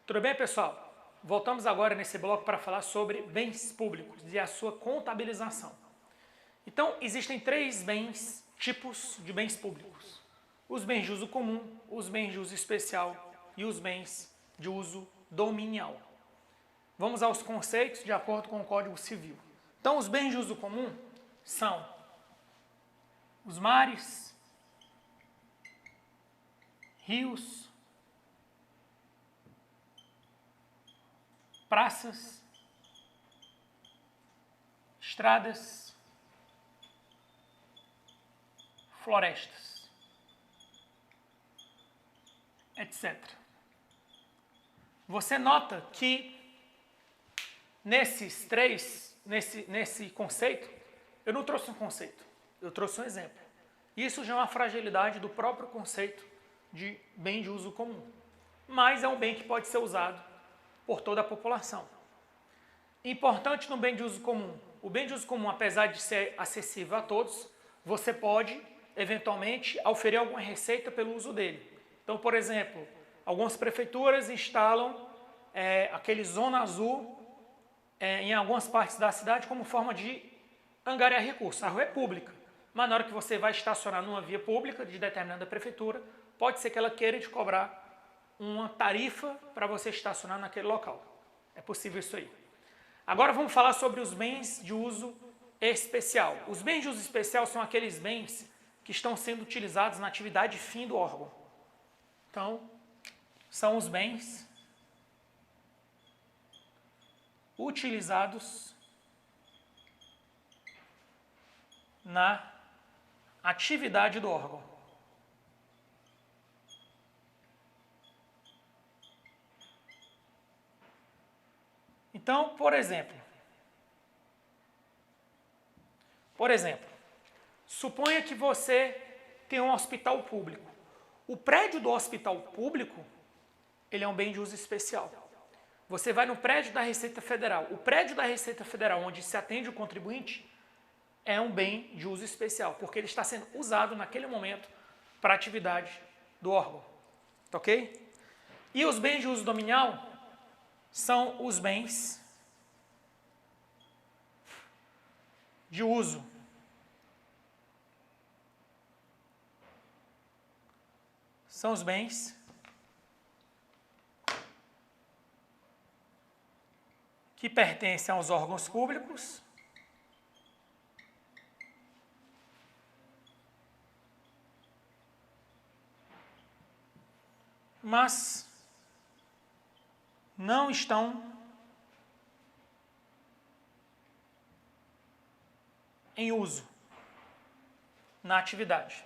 Tudo bem, pessoal? Voltamos agora nesse bloco para falar sobre bens públicos e a sua contabilização. Então, existem três tipos de bens públicos. Os bens de uso comum, os bens de uso especial e os bens de uso dominial. Vamos aos conceitos de acordo com o Código Civil. Então, os bens de uso comum são os mares, rios, praças, estradas, florestas, etc. Você nota que nesse conceito, eu não trouxe um conceito, eu trouxe um exemplo. Isso já é uma fragilidade do próprio conceito de bem de uso comum, mas é um bem que pode ser usado por toda a população. Importante no bem de uso comum. O bem de uso comum, apesar de ser acessível a todos, você pode, eventualmente, oferir alguma receita pelo uso dele. Então, por exemplo, algumas prefeituras instalam aquele zona azul em algumas partes da cidade como forma de angariar recursos. A rua é pública, mas na hora que você vai estacionar numa via pública de determinada prefeitura, pode ser que ela queira te cobrar uma tarifa para você estacionar naquele local. É possível isso aí. Agora vamos falar sobre os bens de uso especial. Os bens de uso especial são aqueles bens que estão sendo utilizados na atividade fim do órgão. Então, são os bens utilizados na atividade do órgão. Então, por exemplo, suponha que você tem um hospital público. O prédio do hospital público, ele é um bem de uso especial. Você vai no prédio da Receita Federal. O prédio da Receita Federal, onde se atende o contribuinte, é um bem de uso especial, porque ele está sendo usado naquele momento para a atividade do órgão. Ok? E os bens de uso dominial são os bens de uso que pertencem aos órgãos públicos mas não estão em uso na atividade.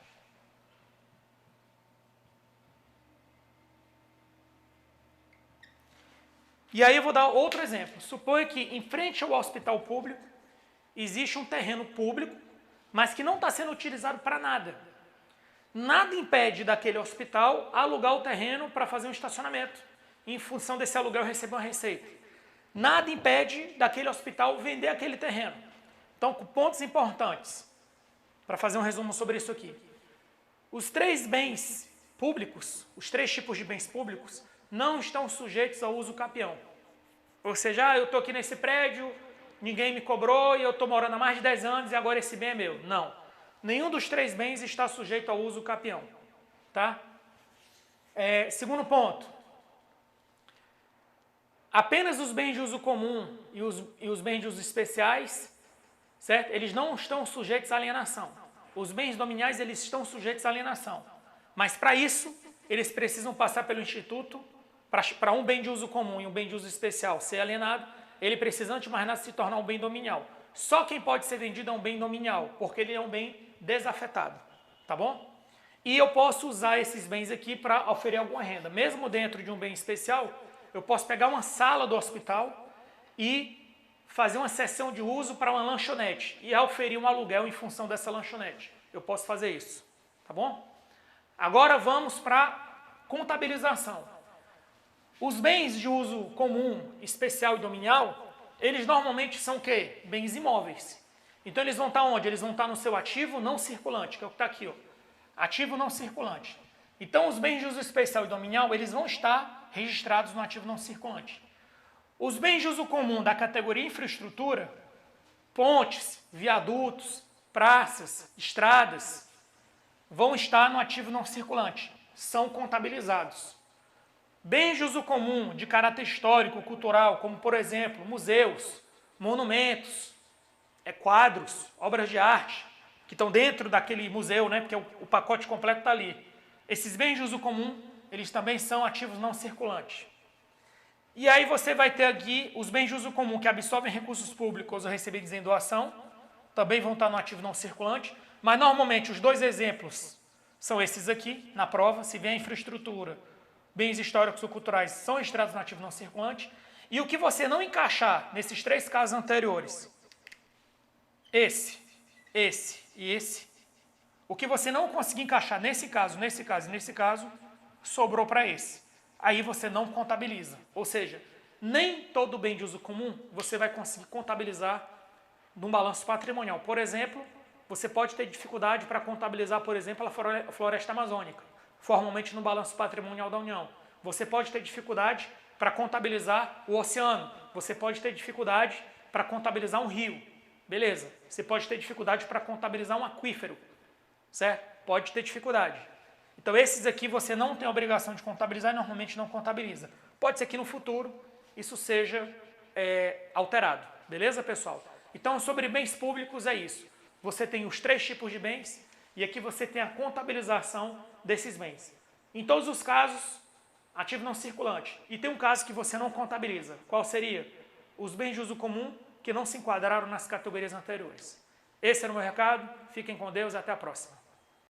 E aí eu vou dar outro exemplo. Suponha que em frente ao hospital público existe um terreno público, mas que não está sendo utilizado para nada. Nada impede daquele hospital alugar o terreno para fazer um estacionamento. Em função desse aluguel receber uma receita. Nada impede daquele hospital vender aquele terreno. Então, pontos importantes, para fazer um resumo sobre isso aqui. Os três bens públicos, os três tipos de bens públicos, não estão sujeitos ao uso capião. Ou seja, eu estou aqui nesse prédio, ninguém me cobrou e eu estou morando há mais de 10 anos e agora esse bem é meu. Não. Nenhum dos três bens está sujeito ao uso capião. Tá? Segundo ponto. Apenas os bens de uso comum e os bens de uso especiais, certo? Eles não estão sujeitos à alienação. Os bens dominiais, eles estão sujeitos à alienação. Mas para isso, eles precisam passar pelo Instituto. Para um bem de uso comum e um bem de uso especial ser alienado, ele precisa, antes de mais nada, se tornar um bem dominial. Só quem pode ser vendido é um bem dominial, porque ele é um bem desafetado. Tá bom? E eu posso usar esses bens aqui para oferir alguma renda. Mesmo dentro de um bem especial, eu posso pegar uma sala do hospital e fazer uma sessão de uso para uma lanchonete e oferir um aluguel em função dessa lanchonete. Eu posso fazer isso. Tá bom? Agora vamos para a contabilização. Os bens de uso comum, especial e dominial, eles normalmente são o quê? Bens imóveis. Então eles vão estar onde? Eles vão estar no seu ativo não circulante, que é o que está aqui. Ó. Ativo não circulante. Então, os bens de uso especial e dominial, eles vão estar registrados no ativo não circulante. Os bens de uso comum da categoria infraestrutura, pontes, viadutos, praças, estradas, vão estar no ativo não circulante, são contabilizados. Bens de uso comum de caráter histórico, cultural, como por exemplo, museus, monumentos, quadros, obras de arte, que estão dentro daquele museu, né, porque o pacote completo está ali. Esses bens de uso comum, eles também são ativos não circulantes. E aí você vai ter aqui os bens de uso comum que absorvem recursos públicos ou recebidos em doação, também vão estar no ativo não circulante, mas normalmente os dois exemplos são esses aqui, na prova, se vier infraestrutura, bens históricos ou culturais são registrados no ativo não circulante, e o que você não encaixar nesses três casos anteriores, esse e esse, o que você não conseguir encaixar nesse caso, e nesse caso, sobrou para esse. Aí você não contabiliza. Ou seja, nem todo bem de uso comum você vai conseguir contabilizar num balanço patrimonial. Por exemplo, você pode ter dificuldade para contabilizar, por exemplo, a floresta amazônica, formalmente no balanço patrimonial da União. Você pode ter dificuldade para contabilizar o oceano. Você pode ter dificuldade para contabilizar um rio. Beleza. Você pode ter dificuldade para contabilizar um aquífero. Certo? Pode ter dificuldade. Então, esses aqui você não tem a obrigação de contabilizar e normalmente não contabiliza. Pode ser que no futuro isso seja alterado. Beleza, pessoal? Então, sobre bens públicos é isso. Você tem os três tipos de bens e aqui você tem a contabilização desses bens. Em todos os casos, ativo não circulante. E tem um caso que você não contabiliza. Qual seria? Os bens de uso comum que não se enquadraram nas categorias anteriores. Esse era o meu recado. Fiquem com Deus e até a próxima.